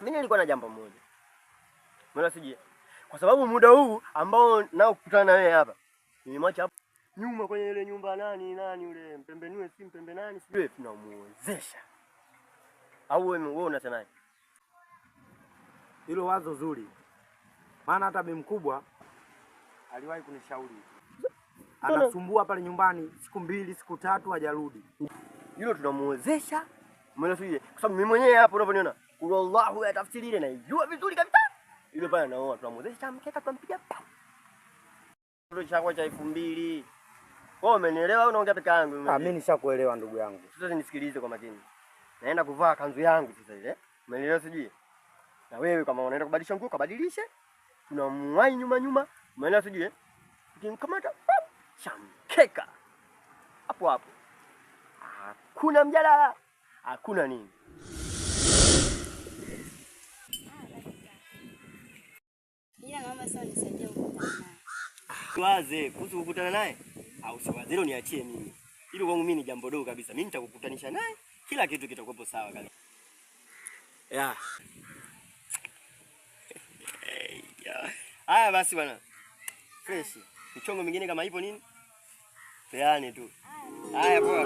Mimi nilikuwa na jambo moja. Mbona sije? Kwa sababu muda huu ambao nao kukutana na wewe hapa. Nilimwacha hapo nyuma kwenye ile nyumba nani yule mpembenue si mpembe nani sijui tunamuozesha. Au wewe unasemaje? Hilo wazo zuri. Maana hata bibi mkubwa aliwahi kunishauri. Anasumbua pale nyumbani siku 2, siku 3 hajarudi. Hilo tunamuozesha. Mbona sije? Kwa sababu mimi mwenyewe hapo unaponiona, Allahu yatafsiri ile naijua vizuri kabisa. Ile pale naoa tunamuozesha mkeka tunampiga pa. Ndio chakwa cha 2000. Wewe umenielewa au unaongea peke yangu? Mimi nishakuelewa ndugu yangu. Sasa nisikilize kwa makini. Naenda kuvaa kanzu yangu sasa ile. Umenielewa sijui? Na wewe kama unaenda kubadilisha nguo kabadilishe. Tunamwai nyuma. Umeelewa sijui? Ukimkamata shamkeka. Hapo hapo. Hakuna mjadala. Hakuna nini. Naomba sana nisaidie kukutana naye. Waze kuhusu kukutana naye au sawa zero niachie mimi. Hilo kwangu mimi ni jambo dogo kabisa. Mimi nitakukutanisha naye, kila kitu kitakuwa sawa kabisa. Yeah. Haya basi bwana. Fresh. Michongo mingine kama ipo nini? Peane tu. Haya poa.